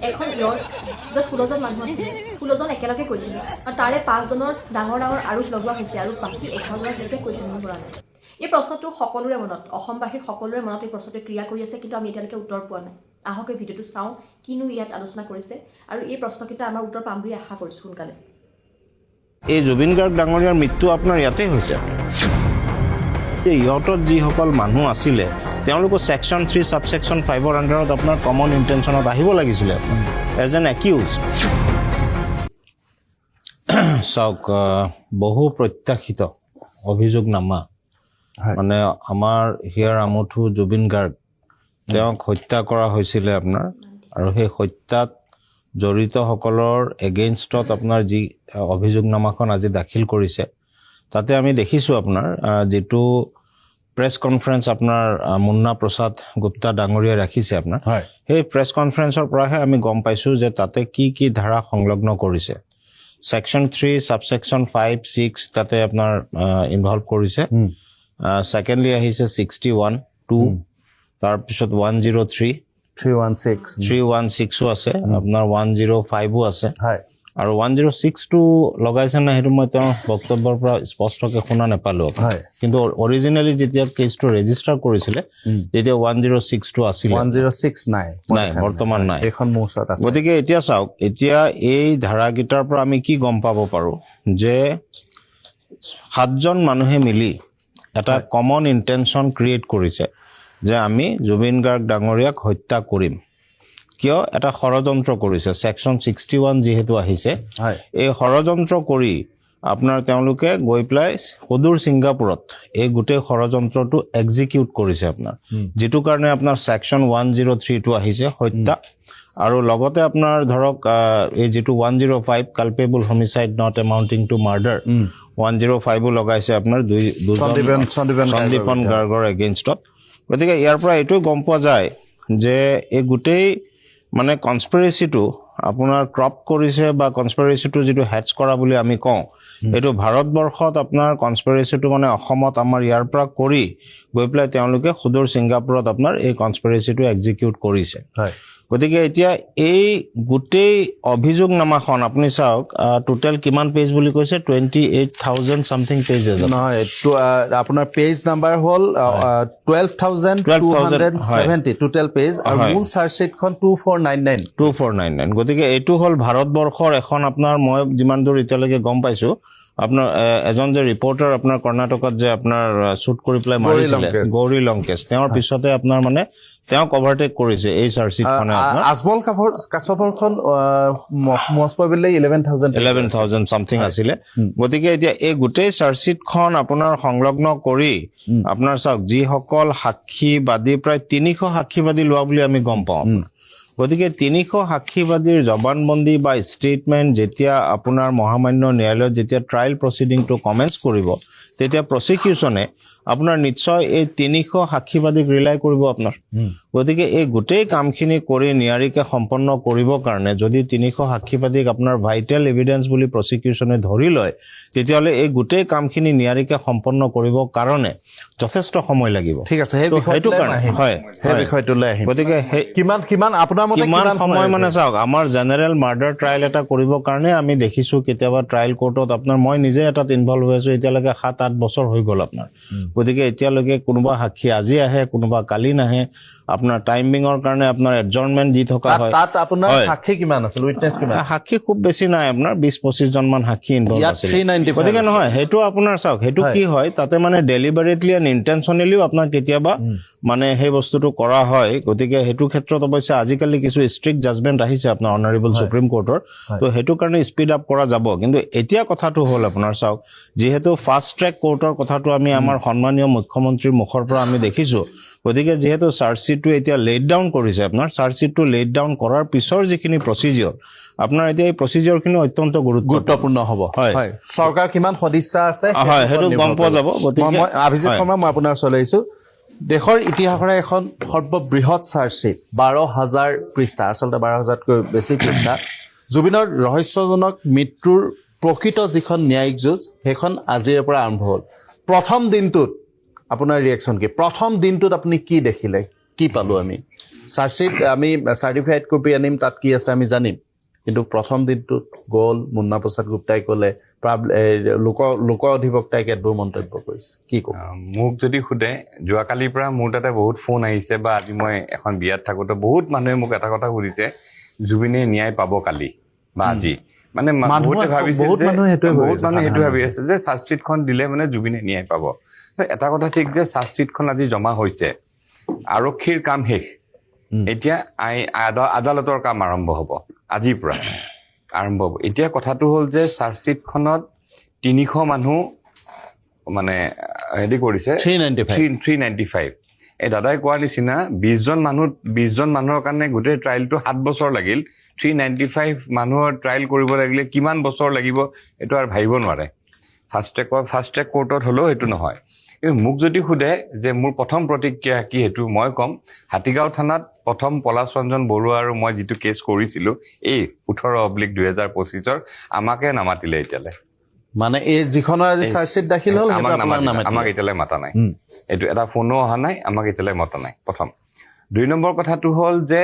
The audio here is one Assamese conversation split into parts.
এখন ইয়ত য'ত 16জন মানুহ আছিলে 16জন একেলগে কৈছিলে আৰু তাৰে 5জনৰ ডাঙৰ ডাঙৰ আৰোপ লগোৱা হৈছে আৰু বাকী 11জনৰ এতিয়ালৈকে কুৱেশ্যনিং কৰা নাই এই প্ৰশ্নটো সকলোৰে মনত অসমবাসীৰ সকলোৰে মনত এই প্ৰশ্নটোৱে ক্ৰিয়া কৰি আছে কিন্তু আমি এতিয়ালৈকে উত্তৰ পোৱা নাই আহক এই ভিডিঅ'টো চাওঁ কিনো ইয়াত আলোচনা কৰিছে আৰু এই প্ৰশ্নকেইটা আমাৰ উত্তৰ পাম বুলি আশা কৰিছোঁ সোনকালে এই জুবিন গাৰ্গ ডাঙৰীয়াৰ মৃত্যু আপোনাৰ ইয়াতে হৈছে ইহঁতত যিসকল মানুহ আছিলে তেওঁলোকৰ ছেকশ্যন 3 ছাবছেকশ্যন 5ৰ আণ্ডাৰত আপোনাৰ কমন ইণ্টেনশ্যনত আহিব লাগিছিলে এজ এন একিউজ চাওক বহু প্ৰত্যাশিত অভিযোগনামা মানে আমাৰ হিয়াৰ আমঠু জুবিন গাৰ্গ তেওঁক হত্যা কৰা হৈছিলে আপোনাৰ আৰু সেই হত্যাত জড়িতসকলৰ এগেইনষ্টত আপোনাৰ যি অভিযোগনামাখন আজি দাখিল কৰিছে তাতে আমি দেখিছোঁ আপোনাৰ যেটো প্ৰেছ কনফাৰেন্স আপোনাৰ মুন্না প্ৰসাদ গুপ্তা ডাঙৰীয়াই ৰাখিছে আপোনাৰ সেই প্ৰেছ কনফাৰেন্সৰ পৰাহে আমি গম পাইছোঁ যে তাতে কি কি ধাৰা সংলগ্ন কৰিছে ছেকশ্যন 3 ছাবছেকশ্যন 5 6 তাতে আপোনাৰ ইনভলভ কৰিছে সেকেন্ডলি আহিছে 61 2 তাৰপিছত 103 316 আছে আপোনাৰ 105 আছে আৰু 106 টো লগাইছে না হেতু মই তেওঁৰ বক্তব্যৰ পৰা স্পষ্টকৈ শুনা নাপালো কিন্তু অৰিজিনালি যেতিয়া কেছটো ৰেজিষ্টাৰ কৰিছিলে তেতিয়া 106 টো আছিল 106 নাই বৰ্তমান নাই এখন মোচত আছে গতিকে এতিয়া চাওক এতিয়া এই ধাৰাগিটাৰ পৰা আমি কি গম পাব পাৰো যে 7জন মানুহে মিলি এটা কমন ইন্টেনশন ক্ৰিয়েট কৰিছে যে আমি জুবিন গাৰ্গ ডাঙৰীয়াক হত্যা কৰিম কিয় এটা ষড়যন্ত্ৰ কৰিছে সেকশন 61 যেহেতু আহিছে এই ষড়যন্ত্ৰ কৰি আপোনাৰ তেওঁলোকে গৈ প্লাই সুদূৰ সিংগাপুৰত এই গোটে ষড়যন্ত্ৰটো এক্সিকিউট কৰিছে আপোনাৰ যেটো কাৰণে আপোনাৰ সেকশন 103 টো আহিছে হত্যা আৰু লগতে আপোনাৰ ধৰক এই যেটো 105 culpable homicide not amounting to murder 105 লগাইছে আপোনাৰ সন্দীপন গাৰ্গৰ এগেইনষ্টত গতিকে ইয়াৰ পৰা এটো গম পোৱা যায় যে এই গোটেই মানে কনস্পিৰেসিটো আপোনাৰ ক্ৰপ কৰিছে বা কনস্পিৰেসিটো যেটো হেডছ কৰা বুলি আমি কওঁ এটো ভাৰতবৰ্ষত আপোনাৰ কনস্পিৰেসিটো মানে অসমত আমাৰ ইয়াৰ পৰা কৰি গৈ প্লাই তেওঁলোকে সুদূৰ সিংগাপুৰত আপোনাৰ এই কনস্পিৰেসিটো এক্সিকিউট কৰিছে গতিকে এতিয়া এই গোটেই অভিযোগনামাখন আপুনি চাওক টোটাল কিমান পেজ বুলি কৈছে 28000 সামথিং পেজেস নহয় আপোনাৰ পেজ নাম্বাৰ হল 12270 টোটাল পেজ আৰু মূল চাৰ্জশিটখন 2499 গতিকে এটো হল ভাৰতবৰ্ষৰ এখন আপোনাৰ মই যিমান দূৰ এতিয়ালৈকে গম পাইছো আপোনাৰ এজন যে ৰিপৰ্টাৰ আপোনাৰ কৰ্ণাটকত যে আপোনাৰ শুট কৰি প্লাই মাৰিছিলে গৌৰী লংকেশ তেওঁৰ পিছতে আপোনাৰ মানে তেওঁ কভাৰটেক কৰিছে এই চাৰ্জশিটখনে আপোনাৰ আজমল কাছপৰখন মোষ্ট প্ৰবেবলি 11000 সামথিং আছিলে গতিকে এতিয়া এই গোটেই চাৰ্জশিটখন আপোনাৰ সংলগ্ন কৰি আপোনাৰ চাওক যি সকল সাক্ষীবাদী প্ৰায় 300 সাক্ষীবাদী লোৱা বুলি আমি গম পাওঁ গতিকে 300 সাক্ষীবাদীৰ জবানবন্দী বা ষ্টেটমেন্ট যেতিয়া আপোনাৰ মহামান্য ন্যায়ালয়ত যেতিয়া ট্ৰায়াল প্ৰসিডিংটো কমেন্স কৰিব তেতিয়া প্ৰসিকিউশনে আপোনাৰ নিশ্চয় এই 300 সাক্ষীবাদীক ৰিলাই কৰিব আপোনাৰ গতিকে এই গোটেই কামখিনি কৰি নিয়াৰিকে সম্পন্ন কৰিব কাৰণে যদি 300 সাক্ষীবাদীক আপোনাৰ ভাইটাল এভিডেন্স বুলি প্ৰসিকিউশনে ধৰি লয় তেতিয়ালে এই গোটেই কামখিনি নিয়াৰিকে সম্পন্ন কৰিব কাৰণে যথেষ্ট সময় লাগিব ঠিক আছে হেতু কাৰণে হয় এই বিষয়টো লৈ আহিম গতিকে কিমান আপোনাৰ মতে কিমান সময় মানে চাওক আমাৰ জেনাৰেল মাৰ্ডাৰ ট্ৰায়াল এটা কৰিব কাৰণে আমি দেখিছো কেতিয়াবা ট্ৰায়াল কোৰ্টত আপোনাৰ মই নিজে এটাত ইনভলভ হৈছো এতিয়ালৈকে 7-8 বছৰ হৈ গল আপোনাৰ গতিকে এতিয়ালৈকে কোনোবা সাক্ষী আজি আহে কোনোবা কালি নাহে আপোনাৰ টাইমিংৰ কাৰণে আপোনাৰ এডজৰ্নমেন্ট দি থকা হয় তাত আপোনাৰ সাক্ষী কিমান আছিল উইটনেছ কিমান সাক্ষী খুব বেছি নাই আপোনাৰ 20-25 জন মান সাক্ষী ইনভলভ আছিল গতিকে নহয় হেতু আপোনাৰ চাওক হেতু কি হয় তাতে মানে ডেলিবাৰেটলি এণ্ড ইন্টেনশনালিও আপোনাৰ কেতিয়াবা মানে সেই বস্তুটো কৰা হয় গতিকে হেতু ক্ষেত্ৰত অৱশ্যে আজিকালি কিছু ষ্ট্ৰিক্ট জাজমেন্ট আহিছে আপোনাৰ অনাৰেবল সুপ্ৰিম কোৰ্টৰ তো হেতু কাৰণে স্পীড আপ কৰা যাব কিন্তু এতিয়া কথাটো হ'ল আপোনাৰ চাওক যেহেতু ফাষ্ট ট্ৰেক কোৰ্টৰ কথাটো আমি আমাৰ সম্মানীয় মুখ্যমন্ত্ৰীৰ মুখৰ পৰা আমি দেখিছো গতিকে যেহেতু চাৰ্জশিটটো এতিয়া লেট ডাউন কৰিছে আপোনাৰ চাৰ্জশিটটো লেট ডাউন কৰাৰ পিছৰ যিখিনি প্ৰসিডিউৰ আপোনাৰ এতিয়া এই প্ৰসিডিউৰখিনি অত্যন্ত গুৰুত্বপূৰ্ণ হ'ব হয় চৰকাৰ কিমান সদস্য আছে হয় হেতু গম পোৱা যাব গতিকে মই অভিজিত শৰ্মা মই আপোনাৰ চলাইছো দেশৰ ইতিহাসৰে এখন সৰ্ববৃহৎ চাৰ্জশিট 12000 পৃষ্ঠা আসলতে 12000তকৈ বেছি পৃষ্ঠা জুবিনৰ ৰহস্যজনক মৃত্যুৰ প্ৰকৃত যিখন ন্যায়িক যুঁজ সেইখন আজিৰ পৰা আৰম্ভ হ'ল প্ৰথম দিনটোত আপোনাৰ ৰিএকচন কি প্ৰথম দিনটোত আপুনি কি দেখিলে কি পালো আমি চাৰ্জশ্বিট আমি চাৰ্টিফাইড কপি আনিম, তাত কি আছে আমি জানিম, কিন্তু প্ৰথম দিনটোত গ'ল মুন্না প্ৰসাদ গুপ্তাই ক'লে, লোক অধিবক্তাই কেতবোৰ মন্তব্য কৰিছে, কি ক'ব? মোক যদি সোধে, যোৱাকালিৰ পৰা মোৰ তাতে বহুত ফোন আহিছে, বা আজি মই এখন বিয়াত থাকোঁতে বহুত মানুহে মোক এটা কথা সুধিছে, জুবিনে ন্যায় পাব কালি বা আজি। মানে বহুতে ভাবিছে, বহুত মানুহে সেইটো ভাবি আছে যে চাৰ্জশ্বিটখন দিলে মানে জুবিনে ন্যায় পাব। এটা কথা ঠিক যে চাৰ্জশ্বিটখন আজি জমা হৈছে, আৰক্ষীৰ কাম শেষ, এতিয়া আদালতৰ কাম আৰম্ভ হ'ব, আজিৰ পৰা আৰম্ভ হ'ব। এতিয়া কথাটো হ'ল যে চাৰ্জশ্বিটখনত 300 মানুহ মানে হেৰি কৰিছে, 395। এই দাদাই কোৱাৰ নিচিনা 20জন মানুহৰ কাৰণে গোটেই ট্ৰায়েলটো 7 বছৰ লাগিল। 395 মানুহৰ ট্ৰায়েল কৰিব লাগিলে কিমান বছৰ লাগিব এইটো আৰু ভাবিব নোৱাৰে। ফাষ্ট ট্ৰেক কোৰ্টত হ'লেও সেইটো নহয়। কিন্তু মোক যদি সোধে যে মোৰ প্ৰথম প্ৰতিক্ৰিয়া কি, সেইটো মই ক'ম, হাতীগাঁও থানাত প্ৰথম পলাশ ৰঞ্জন বৰুৱা আৰু মই যিটো কেছ কৰিছিলোঁ, এই 18/2025 আমাকে নামাতিলে এতিয়ালৈ। মানে এই যিখনৰ আজি চাৰ্জশ্বিট দাখিল হ'ল আমাক এতিয়ালৈ মাতা নাই, এইটো এটা ফোনো অহা নাই, আমাক এতিয়ালৈ মতা নাই, প্ৰথম। 2 নম্বৰ কথাটো হ'ল যে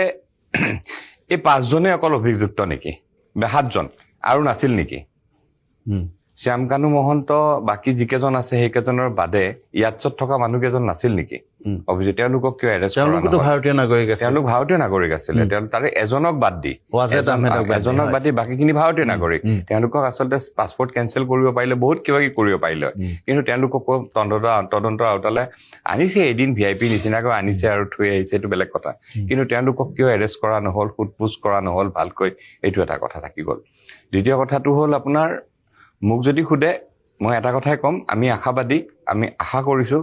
এই 5জনে অকল অভিযুক্ত নেকি, 7জন আৰু নাছিল নেকি? শ্যামকানু মহন্ত বাকী যিকেইজন আছে সেইকেইজনৰ বাদে ইয়াত থকা মানুহকেইজন নাছিল নেকি অভিযোগ? তেওঁলোকক কিয় এৰেষ্ট কৰা নহ'ল? তেওঁলোক ভাৰতীয় নাগৰিক আছিলে। তাৰে এজনক বাদ দি বাকীখিনি ভাৰতীয় নাগৰিক। তেওঁলোকক আচলতে পাছপৰ্ট কেঞ্চেল কৰিব পাৰিলে, বহুত কিবা কিবি কৰিব পাৰিলে, কিন্তু তেওঁলোকক তদন্তৰ আওতালে আনিছে, এদিন VIP নিচিনাকৈ আনিছে আৰু থৈ আহিছে, এইটো বেলেগ কথা। কিন্তু তেওঁলোকক কিয় এৰেষ্ট কৰা নহ'ল, সোধপোছ কৰা নহ'ল ভালকৈ, এইটো এটা কথা থাকি গ'ল। দ্বিতীয় কথাটো হ'ল আপোনাৰ, মোক যদি সোধে মই এটা কথাই ক'ম, আমি আশাবাদী, আমি আশা কৰিছোঁ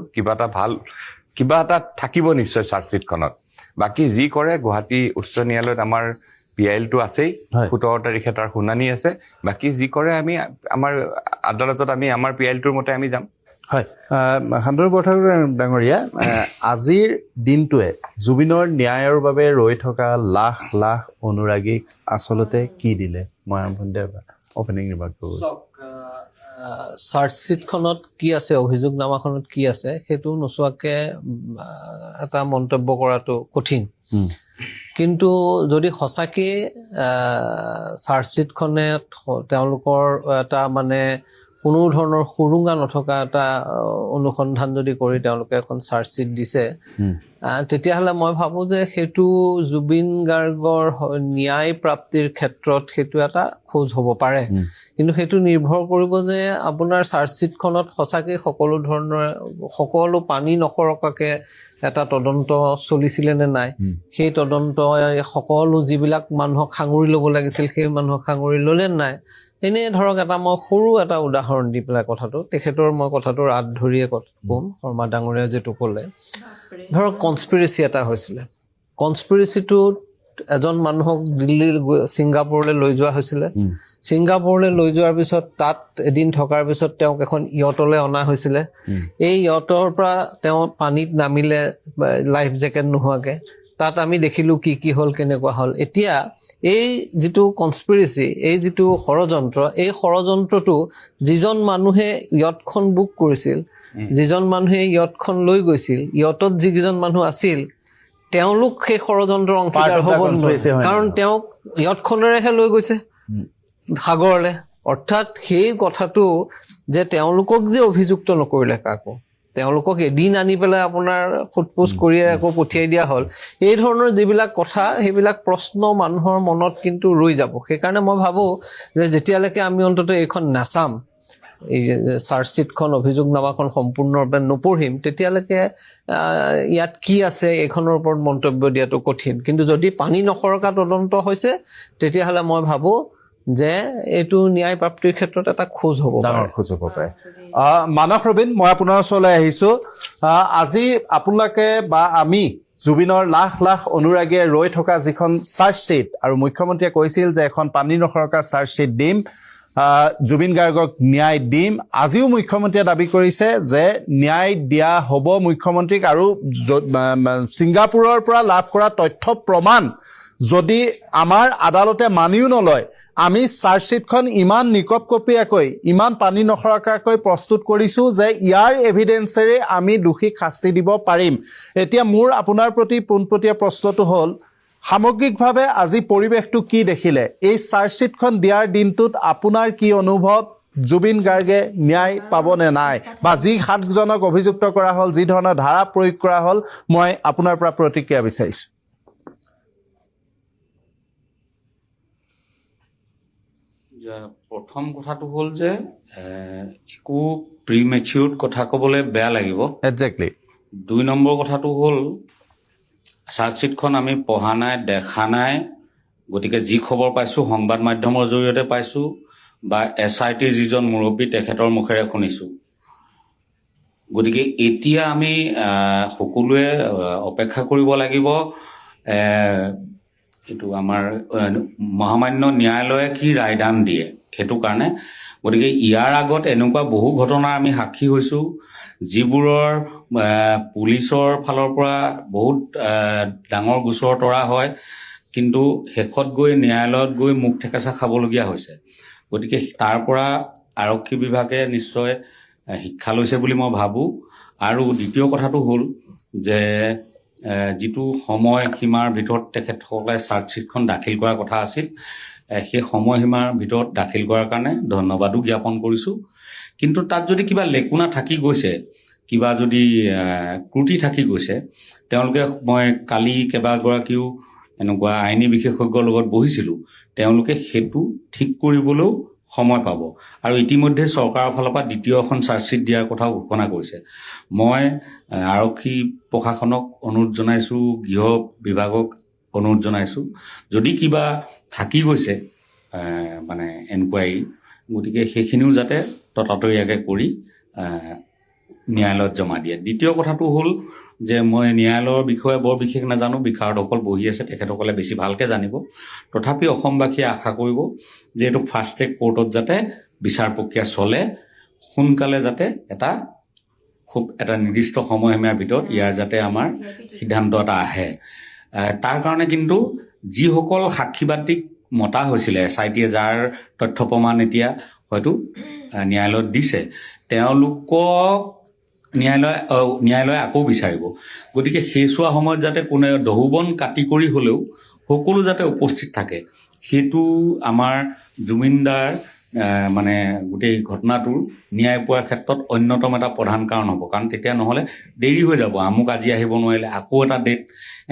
কিবা এটা থাকিব নিশ্চয় চাৰ্জশ্বিটখনত। বাকী যি কৰে গুৱাহাটী উচ্চ ন্যায়ালয়ত আমাৰ PIL-টো আছেই, 17 তাৰিখে তাৰ শুনানি আছে। বাকী যি কৰে আমি আমাৰ আদালতত আমাৰ PIL-টোৰ মতে আমি যাম। হয়, শান্তনু বৰঠাকুৰ ডাঙৰীয়া, আজিৰ দিনটোৱে জুবিনৰ ন্যায়ৰ বাবে ৰৈ থকা লাখ লাখ অনুৰাগীক আচলতে কি দিলে? মই আৰম্ভণিতে অপেনিং ৰিমাৰ্ক কৰিছোঁ। চাৰ্জশ্বিটখনত কি আছে, অভিযোগনামাখনত কি আছে, সেইটো নোচোৱাকৈ এটা মন্তব্য কৰাটো কঠিন। কিন্তু যদি সঁচাকৈ চাৰ্জশ্বিটখনে তেওঁলোকৰ এটা মানে কোনো ধৰণৰ সুৰুঙা নথকা এটা অনুসন্ধান যদি কৰি তেওঁলোকে এখন চাৰ্জশ্বিট দিছে, তেতিয়াহ'লে মই ভাবোঁ যে সেইটো জুবিন গাৰ্গৰ ন্যায় প্ৰাপ্তিৰ ক্ষেত্ৰত সেইটো এটা খোজ হ'ব পাৰে। কিন্তু সেইটো নিৰ্ভৰ কৰিব যে আপোনাৰ চাৰ্জশ্বিটখনত সঁচাকৈ সকলো পানী নসৰকাকৈ এটা তদন্ত চলিছিলে নে নাই, সেই তদন্ত সকলো যিবিলাক মানুহক সাঙুৰি ল'ব লাগিছিল সেই মানুহক সাঙুৰি ল'লে নাই। এনেই ধৰক মই সৰু এটা উদাহৰণ দি পেলাই তেখেতৰ মই কথাটোৰ আঁত ধৰিয়ে ক'ম, শৰ্মা ডাঙৰীয়া যিটো ক'লে, ধৰক কনস্পিৰেচি এটা হৈছিলে, কনস্পিৰেচিটোত এজন মানুহক ছিংগাপুৰলৈ লৈ যোৱা হৈছিলে। ছিংগাপুৰলৈ লৈ যোৱাৰ পিছত তাত এদিন থকাৰ পিছত তেওঁক এখন য়টলৈ অনা হৈছিলে। এই য়টৰ পৰা তেওঁ পানীত নামিলে লাইফ জেকেট নোহোৱাকৈ। তাত আমি দেখিলোঁ কি হ'ল, কেনেকুৱা হ'ল। এতিয়া এই যিটো কনস্পিৰেচি, এই যিটো ষড়যন্ত্ৰ, এই ষড়যন্ত্ৰটো যিজন মানুহে য়টখন বুক কৰিছিল, যিজন মানুহে য়টখন লৈ গৈছিল, য়টত যিকেইজন মানুহ আছিল, তেওঁলোক সেই ষড়যন্ত্ৰৰ অংশীদাৰ হ'ব নোৱাৰে, কাৰণ তেওঁক য়টখনেৰেহে লৈ গৈছে সাগৰলৈ। অৰ্থাৎ সেই কথাটো যে তেওঁলোকক যে অভিযুক্ত নকৰিলে কাকো, তেওঁলোকক এদিন আনি পেলাই আপোনাৰ সোধপোছ কৰি আকৌ পঠিয়াই দিয়া হ'ল, এই ধৰণৰ যিবিলাক কথা, সেইবিলাক প্ৰশ্ন মানুহৰ মনত কিন্তু ৰৈ যাব। সেইকাৰণে মই ভাবোঁ যে যেতিয়ালৈকে আমি অন্ততঃ এইখন নাচাম, এই চাৰ্জশ্বিটখন, অভিযোগনামাখন সম্পূৰ্ণৰূপে নপঢ়িম, তেতিয়ালৈকে ইয়াত কি আছে এইখনৰ ওপৰত মন্তব্য দিয়াটো কঠিন। কিন্তু যদি পানী নসৰকা তদন্ত হৈছে, তেতিয়াহ'লে মই ভাবোঁ যে এইটো ন্যায় প্ৰাপ্তিৰ ক্ষেত্ৰত এটা খোজ হ'ব পাৰে। মানস ৰবীন, মই আপোনাৰ ওচৰলৈ আহিছোঁ। আজি আপোনালোকে বা আমি জুবিনৰ লাখ লাখ অনুৰাগীয়ে ৰৈ থকা যিখন চাৰ্জশ্বিট, আৰু মুখ্যমন্ত্ৰীয়ে কৈছিল যে এখন পানী নসৰকা চাৰ্জশ্বিট দিম, জুবিন গাৰ্গক ন্যায় দিম। আজিও মুখ্যমন্ত্ৰীয়ে দাবী কৰিছে যে ন্যায় দিয়া হ'ব মুখ্যমন্ত্ৰীক, আৰু ছিংগাপুৰৰ পৰা লাভ কৰা তথ্য প্ৰমাণ যদি আমাৰ আদালতে মানিও নলয়, আমি চাৰ্জশ্বিটখন ইমান নিকপকপীয়াকৈ, ইমান পানী নসৰকাকৈ প্ৰস্তুত কৰিছোঁ যে ইয়াৰ এভিডেন্সেৰে আমি দোষীক শাস্তি দিব পাৰিম। এতিয়া মোৰ আপোনাৰ প্ৰতি পোনপটীয়া প্ৰশ্নটো হ'ল, সামগ্ৰিকভাৱে আজি পৰিৱেশটো কি দেখিলে? এই চাৰ্জশ্বিটখন দিয়াৰ দিনটোত আপোনাৰ কি অনুভৱ? জুবিন গাৰ্গে ন্যায় পাবনে নাই? বা যি 7জনক অভিযুক্ত কৰা হ'ল, যি ধৰণৰ ধাৰা প্ৰয়োগ কৰা হ'ল, মই আপোনাৰ পৰা প্ৰতিক্ৰিয়া বিচাৰিছোঁ। প্ৰথম কথাটো হ'ল যে একো প্ৰিমেচিউৰ্ড কথা ক'বলৈ বেয়া লাগিব। একজেক্টলি। 2 নম্বৰ কথাটো হ'ল চাৰ্জশ্বিটখন আমি পঢ়া নাই, দেখা নাই, গতিকে যি খবৰ পাইছোঁ সংবাদ মাধ্যমৰ জৰিয়তে পাইছোঁ বা SIT যিজন মুৰব্বী তেখেতৰ মুখেৰে শুনিছোঁ। গতিকে এতিয়া আমি সকলোৱে অপেক্ষা কৰিব লাগিব এইটো আমাৰ মহামান্য ন্যায়ালয়ে কি ৰায়দান দিয়ে সেইটো কাৰণে। গতিকে ইয়াৰ আগত এনেকুৱা বহু ঘটনাৰ আমি সাক্ষী হৈছোঁ যিবোৰৰ পুলিচৰ ফালৰ পৰা বহুত ডাঙৰ গোচৰ তৰা হয়, কিন্তু শেষত গৈ ন্যায়ালয়ত গৈ মুখ ঠেকেচা খাবলগীয়া হৈছে। গতিকে তাৰ পৰা আৰক্ষী বিভাগে নিশ্চয় শিক্ষা লৈছে বুলি মই ভাবোঁ। আৰু দ্বিতীয় কথাটো হ'ল যে যিটো সময়সীমাৰ ভিতৰত তেখেতসকলে চাৰ্জশ্বিটখন দাখিল কৰাৰ কথা আছিল, সেই সময়সীমাৰ ভিতৰত দাখিল কৰাৰ কাৰণে ধন্যবাদো জ্ঞাপন কৰিছোঁ। কিন্তু তাত যদি কিবা লেকুনা থাকি গৈছে, কিবা যদি ত্ৰুটি থাকি গৈছে, তেওঁলোকে, মই কালি কেইবাগৰাকীও এনেকুৱা আইনী বিশেষজ্ঞৰ লগত বহিছিলোঁ, তেওঁলোকে সেইটো ঠিক কৰিবলৈও সময় পাব। আৰু ইতিমধ্যে চৰকাৰৰ ফালৰ পৰা দ্বিতীয় এখন চাৰ্জশ্বিট দিয়াৰ কথাও ঘোষণা কৰিছে। মই আৰক্ষী প্ৰশাসনক অনুৰোধ জনাইছোঁ, গৃহ বিভাগক অনুৰোধ জনাইছোঁ, যদি কিবা থাকি গৈছে মানে এনকুৱাৰী, গতিকে সেইখিনিও যাতে ততাতৈয়াকৈ কৰি ন্যায়ালয়ত জমা দিয়ে। দ্বিতীয় কথাটো হ'ল যে মই ন্যায়ালয়ৰ বিষয়ে বৰ বিশেষ নাজানো, বিষাৰদসকল বহি আছে, তেখেতসকলে বেছি ভালকৈ জানিব। তথাপি অসমবাসীয়ে আশা কৰিব যে এইটো ফাষ্ট ট্ৰেক কোৰ্টত যাতে বিচাৰ প্ৰক্ৰিয়া চলে, সোনকালে যাতে খুব এটা নিৰ্দিষ্ট সময়সীমাৰ ভিতৰত ইয়াৰ যাতে আমাৰ সিদ্ধান্ত এটা আহে। তাৰ কাৰণে কিন্তু যিসকল সাক্ষীবাদীক মতা হৈছিলে, SIT যাৰ তথ্য প্ৰমাণ এতিয়া হয়তো ন্যায়ালয়ত দিছে, তেওঁলোকক ন্যায়ালয়ে আকৌ বিচাৰিব। গতিকে সেই চোৱা সময়ত যাতে কোনে দহুবন কাটি কৰি হ'লেও সকলো যাতে উপস্থিত থাকে, সেইটো আমাৰ জুবিনদাৰ মানে গোটেই ঘটনাটোৰ ন্যায় পোৱাৰ ক্ষেত্ৰত অন্যতম এটা প্ৰধান কাৰণ হ'ব। কাৰণ তেতিয়া নহ'লে দেৰি হৈ যাব, আমুক আজি আহিব নোৱাৰিলে আকৌ এটা ডেট,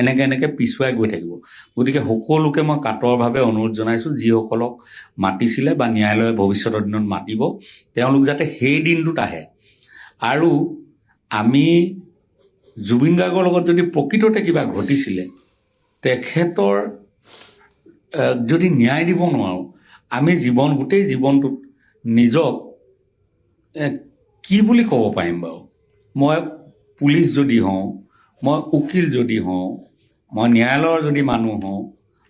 এনেকৈ পিছুৱাই গৈ থাকিব। গতিকে সকলোকে মই কাতৰভাৱে অনুৰোধ জনাইছোঁ, যিসকলক মাতিছিলে বা ন্যায়ালয়ে ভৱিষ্যতৰ দিনত মাতিব, তেওঁলোক যাতে সেই দিনটোত আহে। আৰু আমি জুবিন গাৰ্গৰ লগত যদি প্ৰকৃততে কিবা ঘটিছিলে, তেখেতৰ যদি ন্যায় দিব নোৱাৰোঁ, আমি গোটেই জীৱনটোত নিজক কি বুলি ক'ব পাৰিম বাৰু? মই পুলিচ যদি হওঁ, মই উকিল যদি হওঁ, মই ন্যায়ালয়ৰ যদি মানুহ হওঁ,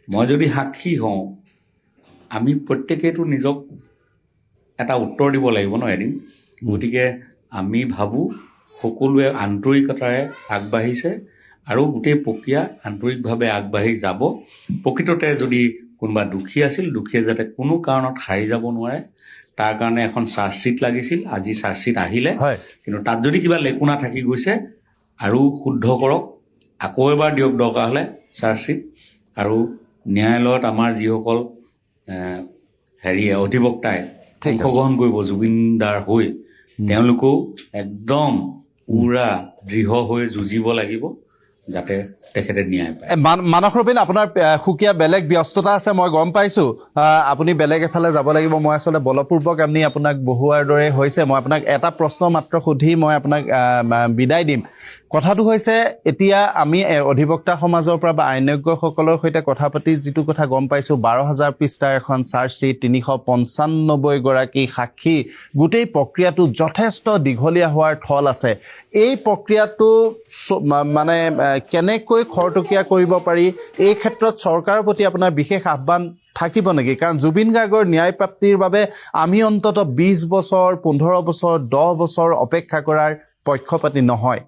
মই যদি সাক্ষী হওঁ, আমি প্ৰত্যেকেইটো নিজক এটা উত্তৰ দিব লাগিব ন এদিন। গতিকে আমি ভাবোঁ সকলোৱে আন্তৰিকতাৰে আগবাঢ়িছে আৰু গোটেই প্ৰক্ৰিয়া আন্তৰিকভাৱে আগবাঢ়ি যাব। প্ৰকৃততে যদি কোনোবা দোষী আছিল, দোষীয়ে যাতে কোনো কাৰণত সাৰি যাব নোৱাৰে, তাৰ কাৰণে এখন চাৰ্জশ্বিট লাগিছিল। আজি চাৰ্জশ্বিট আহিলে, কিন্তু তাত যদি কিবা লেকুনা থাকি গৈছে আৰু শুদ্ধ কৰক, আকৌ এবাৰ দিয়ক দৰকাৰ হ'লে চাৰ্জশ্বিট। আৰু ন্যায়ালয়ত আমাৰ যিসকল অধিবক্তাই অংশগ্ৰহণ কৰিব জুবিনদাৰ হৈ, তেওঁলোকেও একদম পুৰা দৃঢ় হৈ যুঁজিব লাগিব যাতে তেখেতে ন্যায় পায়। মানস ৰবীন, আপোনাৰ সুকীয়া বেলেগ ব্যস্ততা আছে, মই গম পাইছোঁ। আপুনি বেলেগ এফালে যাব লাগিব। মই আচলতে বলপূৰ্বক আমি আপোনাক বহুৱাৰ দৰে হৈছে। মই আপোনাক এটা প্ৰশ্ন মাত্ৰ সুধি মই আপোনাক বিদায় দিম। কথাটো হৈছে, এতিয়া আমি অধিবক্তা সমাজৰ পৰা বা আইনজ্ঞসকলৰ সৈতে কথা পাতি যিটো কথা গম পাইছোঁ, 12,000 পৃষ্ঠাৰ এখন চাৰ্জশ্বিট, 395 গৰাকী সাক্ষী, গোটেই প্ৰক্ৰিয়াটো যথেষ্ট দীঘলীয়া হোৱাৰ থল আছে। এই প্ৰক্ৰিয়াটো মানে কেনেকৈ খৰতকীয়া কৰিব পাৰি, এই ক্ষেত্ৰত চৰকাৰৰ প্ৰতি আপোনাৰ বিশেষ আহ্বান থাকিব নেকি? কাৰণ জুবিন গাৰ্গৰ ন্যায় প্ৰাপ্তিৰ বাবে আমি অন্ততঃ 20 বছৰ, 15 বছৰ, 10 বছৰ অপেক্ষা কৰাৰ পক্ষপাতী নহয়।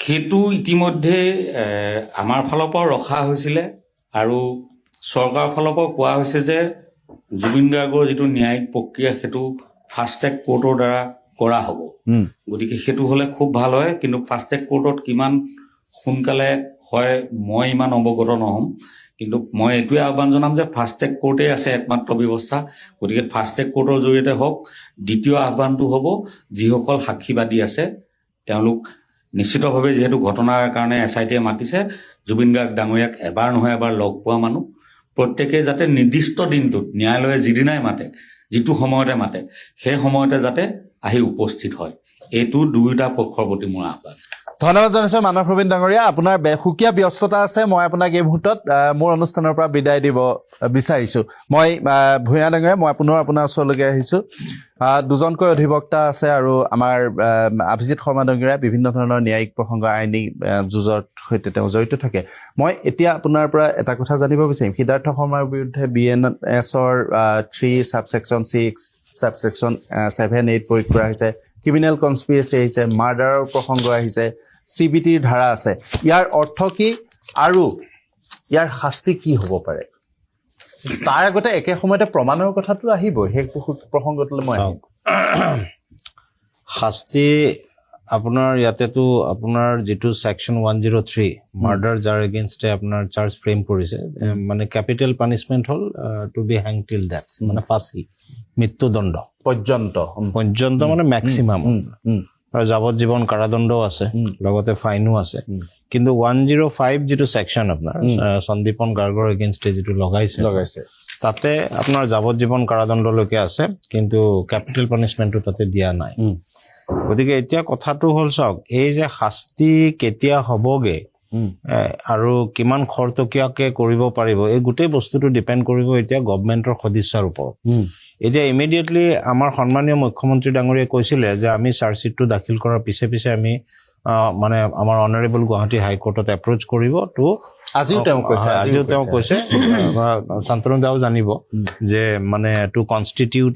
সেইটো ইতিমধ্যে আমাৰ ফালৰ পৰাও ৰখা হৈছিলে আৰু চৰকাৰৰ ফালৰ পৰাও কোৱা হৈছে যে জুবিন গাৰ্গৰ যিটো ন্যায়িক প্ৰক্ৰিয়া সেইটো ফাষ্ট ট্ৰেক কোৰ্টৰ দ্বাৰা কৰা হ'ব। গতিকে সেইটো হ'লে খুব ভাল হয়, কিন্তু ফাষ্ট ট্ৰেক কোৰ্টত কিমান সোনকালে হয় মই ইমান অৱগত নহ'ম, কিন্তু মই এইটোৱে আহ্বান জনাম যে ফাষ্ট ট্ৰেক কোৰ্টেই আছে একমাত্ৰ ব্যৱস্থা। গতিকে ফাষ্ট ট্ৰেক কোৰ্টৰ জৰিয়তে হওক। দ্বিতীয় আহ্বানটো হ'ব যিসকল সাক্ষীবাদী আছে তেওঁলোক নিশ্চিতভাৱে, যিহেতু ঘটনাৰ কাৰণে SITয়ে মাতিছে, জুবিন গাৰ্গ ডাঙৰীয়াক এবাৰ নহয় এবাৰ লগ পোৱা মানুহ, প্ৰত্যেকে যাতে নিৰ্দিষ্ট দিনটোত ন্যায়ালয়ে যিদিনাই মাতে, যিটো সময়তে মাতে, সেই সময়তে যাতে আহি উপস্থিত হয়। এইটো দুয়োটা পক্ষৰ প্ৰতি মোৰ আহ্বান। ধন্যবাদ জনাইছোঁ মানৱ প্ৰবীণ ডাঙৰীয়া, আপোনাৰ সুকীয়া ব্যস্ততা আছে। মই আপোনাক এই মুহূৰ্তত মোৰ অনুষ্ঠানৰ পৰা বিদায় দিব বিচাৰিছোঁ। মই ভূঞা ডাঙৰীয়া, মই পুনৰ আপোনাৰ ওচৰলৈকে আহিছোঁ। দুজনকৈ অধিবক্তা আছে আৰু আমাৰ অভিজিত শৰ্মা ডাঙৰীয়া বিভিন্ন ধৰণৰ ন্যায়িক প্ৰসংগ, আইনী যুঁজৰ সৈতে তেওঁ জড়িত থাকে। মই এতিয়া আপোনাৰ পৰা এটা কথা জানিব বিচাৰিম, সিদ্ধাৰ্থ শৰ্মাৰ বিৰুদ্ধে BNSৰ 3 subsection 6 subsection 7, 8 প্ৰয়োগ কৰা হৈছে, ক্ৰিমিনেল কনস্পিৰেচি আহিছে, মাৰ্ডাৰৰ প্ৰসংগ আহিছে, CBTৰ ধাৰা আছে। ইয়াৰ অৰ্থ কি আৰু ইয়াৰ শাস্তি কি হ'ব পাৰে? তাৰ আগতে একে সময়তে প্ৰমাণৰ কথাটো আহিবই, সেই প্ৰসংগটোলৈ মই আহিম। শাস্তি আপোনাৰ ইয়াতেতো আপোনাৰ যিটো ছেকশ্যন 103 মাৰ্ডাৰ যাৰ এগেইনষ্টে আপোনাৰ চাৰ্জ ফ্ৰেম কৰিছে, মানে কেপিটেল পানিছমেণ্ট হ'ল টু বি হেং টিল ডেথ, মানে ফাঁচী, মৃত্যুদণ্ড পৰ্যন্ত মানে মেক্সিমাম। আৰু যাৱজ্জীৱন কাৰাদণ্ডও আছে, লগতে ফাইনো আছে। কিন্তু 105 যিটো ছেকশ্যন আপোনাৰ সন্দীপন গাৰ্গৰ এগেইনষ্টে যিটো লগাইছে তাতে আপোনাৰ যাৱজ্জীৱন কাৰাদণ্ডলৈকে আছে, কিন্তু কেপিটেল পানিছমেণ্টটো তাতে দিয়া নাই। গতিকে এতিয়া কথাটো হ'ল, চাওক, এই যে শাস্তি কেতিয়া হ'বগে আৰু কিমান খৰতকীয়াকে কৰিব পাৰিব, এই গোটেই বস্তুটো ডিপেণ্ড কৰিব এতিয়া গভমেণ্টৰ সদিচ্ছাৰ ওপৰত। এতিয়া ইমিডিয়েটলি আমাৰ সন্মানীয় মুখ্যমন্ত্ৰী ডাঙৰীয়াই কৈছিলে যে আমি চাৰ্জশ্বিটটো দাখিল কৰাৰ পিছে পিছে আমি মানে আমাৰ অনাৰেবল গুৱাহাটী হাইকোৰ্টত এপ্ৰ'চ কৰিব। তো আজিও তেওঁ কৈছে, শান্তনু দাও জানিব যে মানে টু কনষ্টিটিউট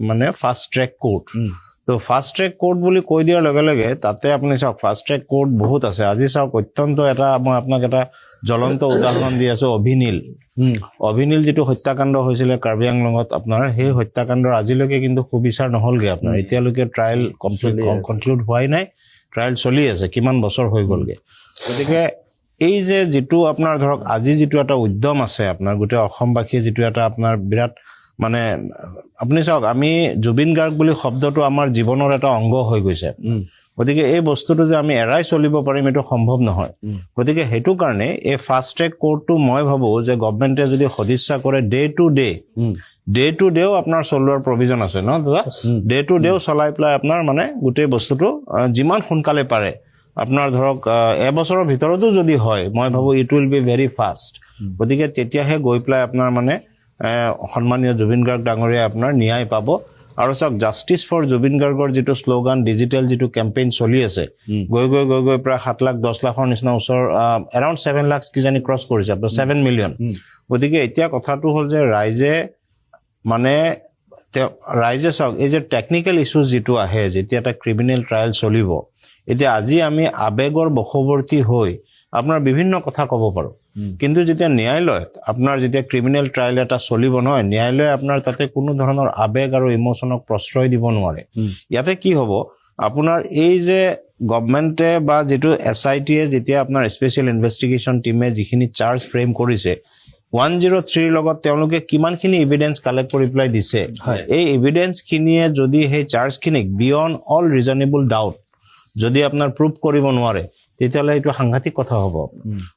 মানে ফাষ্ট ট্ৰেক কোৰ্ট। তো ফাষ্ট ট্ৰেক কোৰ্ট বুলি কৈ দিয়াৰ লগে লগে তাতে আপুনি চাওক ফাষ্ট ট্ৰেক কোৰ্ট বহুত আছে। আজি চাওক, অত্যন্ত মই আপোনাক এটা জ্বলন্ত উদাহৰণ দি আছোঁ। অভিনীল যিটো হত্যাকাণ্ড হৈছিলে কাৰ্বি আংলঙত আপোনাৰ, সেই হত্যাকাণ্ডৰ আজিলৈকে কিন্তু সুবিচাৰ নহ'লগৈ আপোনাৰ। এতিয়ালৈকে ট্ৰায়েল কনক্লুড হোৱাই নাই, ট্ৰায়েল চলি আছে, কিমান বছৰ হৈ গ'লগৈ। গতিকে এই যে যিটো আপোনাৰ ধৰক আজি যিটো এটা উদ্যম আছে আপোনাৰ গোটেই অসমবাসীয়ে যিটো এটা আপোনাৰ বিৰাট মানে আপুনি চাওক, আমি জুবিন গাৰ্গ বুলি শব্দটো আমাৰ জীৱনৰ এটা অংগ হৈ গৈছে। গতিকে এই বস্তুটো যে আমি এৰাই চলিব পাৰিম এইটো সম্ভৱ নহয়। গতিকে সেইটো কাৰণে এই ফাষ্ট ট্ৰেক কোৰ্টটো মই ভাবোঁ যে গভমেণ্টে যদি সদিচ্ছা কৰে, ডে টু ডেও আপোনাৰ চলোৱাৰ প্ৰভিজন আছে ন দাদা, ডে টু ডেও চলাই পেলাই আপোনাৰ মানে গোটেই বস্তুটো যিমান সোনকালে পাৰে আপোনাৰ ধৰক এবছৰৰ ভিতৰতো যদি হয়, মই ভাবোঁ it will be very fast. গতিকে তেতিয়াহে গৈ পেলাই আপোনাৰ মানে সন্মানীয় জুবিন গাৰ্গ ডাঙৰীয়াই আপোনাৰ ন্যায় পাব। আৰু চাওক, জাষ্টিছ ফৰ জুবিন গাৰ্গৰ যিটো শ্লোগান, ডিজিটেল যিটো কেম্পেইন চলি আছে, গৈ প্ৰায় 7 লাখ 10 লাখৰ নিচিনা ওচৰ এৰাউণ্ড 7 লাখ কিজানি ক্ৰছ কৰিছে আপোনাৰ, 7 মিলিয়ন। গতিকে এতিয়া কথাটো হ'ল যে ৰাইজে চাওক, এই যে টেকনিকেল ইছ্যুজ যিটো আহে, যেতিয়া এটা ক্ৰিমিনেল ট্ৰায়েল চলিব, এতিয়া আজি আমি আৱেগৰ বশৱৰ্তী হৈ আপোনাৰ বিভিন্ন কথা ক'ব পাৰোঁ, কিন্তু যেতিয়া ন্যায়ালয়ত আপোনাৰ যেতিয়া ক্ৰিমিনেল ট্ৰায়েল এটা চলিব নহয়, ন্যায়ালয়ে আপোনাৰ তাতে কোনো ধৰণৰ আৱেগ আৰু ইম'চনক প্ৰশ্ৰয় দিব নোৱাৰে। ইয়াতে কি হ'ব, আপোনাৰ এই যে গভমেণ্টে বা যিটো SITয়ে যেতিয়া আপোনাৰ স্পেচিয়েল ইনভেষ্টিগেশ্যন টীমে যিখিনি চাৰ্জ ফ্ৰেম কৰিছে, 103ৰ লগত তেওঁলোকে কিমানখিনি এভিডেন্স কালেক্ট কৰি পেলাই দিছে, এই এভিডেন্সখিনিয়ে যদি সেই চাৰ্জখিনিক বিয়ণ্ড অল ৰিজনেবল ডাউট যদি আপোনাৰ প্ৰুভ কৰিব নোৱাৰে, তেতিয়াহ'লে এইটো সাংঘাতিক কথা হ'ব।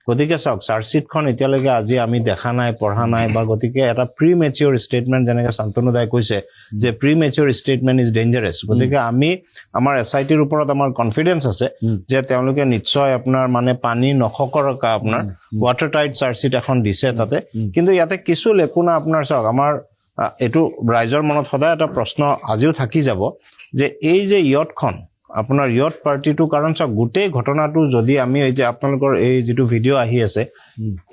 গতিকে চাওক, চাৰ্জশ্বিটখন এতিয়ালৈকে আজি আমি দেখা নাই, পঢ়া নাই, বা গতিকে এটা প্ৰি মেচিয়ৰ ষ্টেটমেণ্ট, যেনেকৈ শান্তনু দাই কৈছে যে pre mature statement is dangerous. গতিকে আমাৰ SITৰ ওপৰত আমাৰ কনফিডেঞ্চ আছে যে তেওঁলোকে নিশ্চয় আপোনাৰ মানে পানী নখকৰকা আপোনাৰ ৱাটাৰ টাইট চাৰ্জশ্বিট এখন দিছে তাতে। কিন্তু ইয়াতে কিছু লেকুনা আপোনাৰ চাওক, আমাৰ এইটো ৰাইজৰ মনত সদায় এটা প্ৰশ্ন আজিও থাকি যাব যে এই যে য়টখন আপোনাৰ ইয়ত পাৰ্টিটো, কাৰণ চাওক গোটেই ঘটনাটো যদি আমি এই যে আপোনালোকৰ এই যিটো ভিডিঅ' আহি আছে,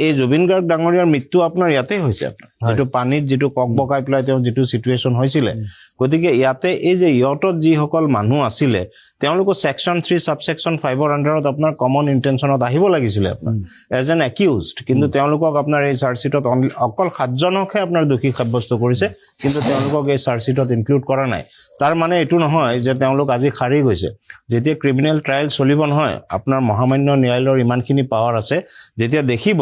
এই জুবিন গাৰ্গ ডাঙৰীয়াৰ মৃত্যু আপোনাৰ ইয়াতে হৈছে, আপোনাৰ যিটো পানীত যিটো কক বকাই পেলাই তেওঁ যিটো চিটুৱেশ্যন হৈছিলে, গতিকে ইয়াতে এই যে ইয়তত যিসকল মানুহ আছিলে তেওঁলোকৰ ছেকশ্যন 3 ছাবছেকশ্যন 5ৰ আণ্ডাৰত আপোনাৰ কমন ইণ্টেনশ্যনত আহিব লাগিছিলে আপোনাৰ এজ এন একিউজড, কিন্তু তেওঁলোকক আপোনাৰ এই চাৰ্জশ্বিটত অকল 7জনকহে আপোনাৰ দোষী সাব্যস্ত কৰিছে, কিন্তু তেওঁলোকক এই চাৰ্জশ্বিটত ইনক্লুড কৰা নাই। তাৰ মানে এইটো নহয় যে তেওঁলোক আজি সাৰি গৈছে। যেতিয়া ক্ৰিমিনেল ট্ৰায়েল চলিব নহয়, আপোনাৰ মহামান্য ন্যায়ালয়ৰ ইমানখিনি পাৱাৰ আছে, যেতিয়া দেখিব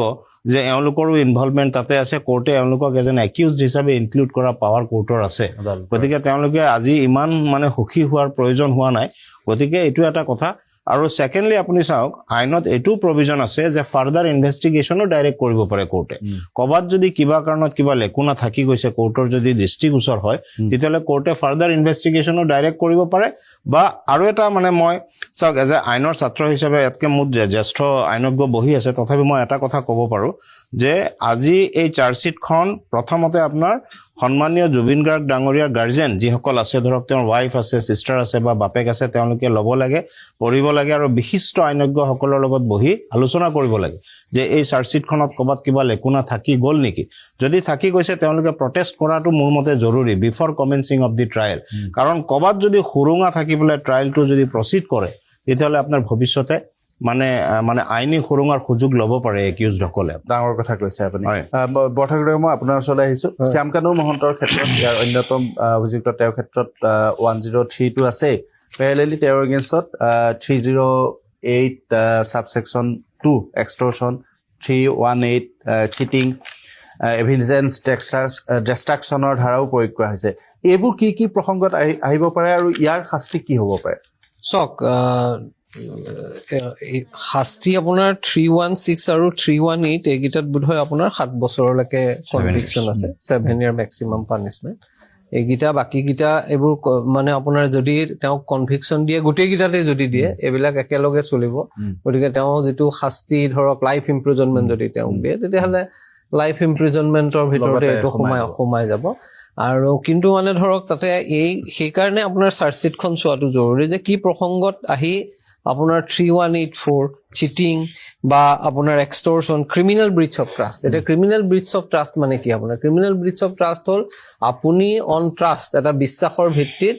যে এওঁলোকৰো ইনভলভমেণ্ট তাতে আছে, কোৰ্টে এওঁলোকক এজন একিউজ হিচাপে ইনক্লুড কৰা পাৱাৰ কোৰ্টৰ আছে। গতিকে তেওঁলোকে আজি ইমান মানে সুখী হোৱাৰ প্ৰয়োজন হোৱা নাই। গতিকে এইটো এটা কথা। আৰু ছেকেণ্ডলি আপুনি চাওক, আইনত এইটো প্ৰভিজন আছে যে ফাৰ্দাৰ ইনভেষ্টিগেশ্যনো ডাইৰেক্ট কৰিব পাৰে কোৰ্টে। ক'ৰবাত যদি কিবা কাৰণত কিবা লেকুনা থাকি গৈছে, কোৰ্টৰ যদি দৃষ্টিগোচৰ হয়, তেতিয়াহ'লে কোৰ্টে ফাৰ্দাৰ ইনভেষ্টিগেশ্যনো ডাইৰেক্ট কৰিব পাৰে। বা আৰু এটা মানে মই চাওক, এজ এ আইনৰ ছাত্ৰ হিচাপে ইয়াতকৈ মোৰ জ্যেষ্ঠ আইনজ্ঞ বহি আছে, তথাপি মই এটা কথা ক'ব পাৰোঁ যে আজি এই চাৰ্জশ্বিটখন প্ৰথমতে আপোনাৰ সন্মানীয় জুবিন গাৰ্গ ডাঙৰীয়াৰ গাৰ্জেন যিসকল আছে, ধৰক তেওঁৰ ৱাইফ আছে, ছিষ্টাৰ আছে বা বাপেক আছে, তেওঁলোকে ল'ব লাগে, পঢ়িব লাগে আৰু বিশিষ্ট আইনজ্ঞসকলৰ লগত বহি আলোচনা কৰিব লাগে যে এই চাৰ্জশ্বিটখনত ক'ৰবাত কিবা লেকুনা থাকি গ'ল নেকি। যদি থাকি গৈছে তেওঁলোকে প্ৰটেষ্ট কৰাটো মোৰ মতে জৰুৰী before commencing of the trial. কাৰণ ক'ৰবাত যদি সুৰুঙা থাকি পেলাই ট্ৰায়েলটো যদি প্ৰচিড কৰে, তেতিয়াহ'লে আপোনাৰ ভৱিষ্যতে মানে আইনী সুৰুঙাৰ সুযোগ ল'ব পাৰে একিউজডসকলে। ডাঙৰ কথা কৈছে আপুনি। বৰঠাকুৰে, মই আপোনাৰ ওচৰলৈ আহিছোঁ। শ্যামকানু মহন্তৰ ক্ষেত্ৰত ইয়াৰ অন্যতম অভিযুক্ত তেওঁৰ ক্ষেত্ৰত 103টো আছেই, পেৰেলেলি তেওঁৰ এগেইনষ্টত 308 ছাবছেকশ্যন 2 এক্সটৰ্চন, 318 চিটিং, এভিডেন্স ডিষ্ট্ৰাকশ্যনৰ ধাৰাও প্ৰয়োগ কৰা হৈছে। এইবোৰ কি কি প্ৰসংগত আহিব পাৰে আৰু ইয়াৰ শাস্তি কি হ'ব পাৰে? চাওক, শাস্তি আপোনাৰ 316 আৰু 318 এইকেইটাত বোধহয় আপোনাৰ 7 বছৰলৈকে কনভিকশ্যন আছে, 7 ইয়াৰ মেক্সিমাম পানিছমেণ্ট। এইকেইটা বাকীকেইটা এইবোৰ মানে আপোনাৰ যদি তেওঁক কনভিকশ্যন দিয়ে, গোটেইকেইটাতে যদি দিয়ে, এইবিলাক একেলগে চলিব। গতিকে তেওঁ যিটো শাস্তি ধৰক লাইফ ইম্প্ৰিজনমেণ্ট যদি তেওঁক দিয়ে, তেতিয়াহ'লে লাইফ ইম্প্ৰিজনমেণ্টৰ ভিতৰতে এইটো সোমাই যাব। আৰু কিন্তু মানে ধৰক তাতে সেইকাৰণে আপোনাৰ চাৰ্জশ্বিটখন চোৱাটো জৰুৰী যে কি প্ৰসংগত আহি আপোনাৰ 3184 চিটিং বা আপোনাৰ extortion, criminal breach of trust. এতিয়া ক্ৰিমিনেল ব্ৰিচ অফ ট্ৰাষ্ট মানে কি? আপোনাৰ ক্ৰিমিনেল ব্ৰিচ অফ ট্ৰাষ্ট হ'ল আপুনি অন ট্ৰাষ্ট, এটা বিশ্বাসৰ ভিত্তিত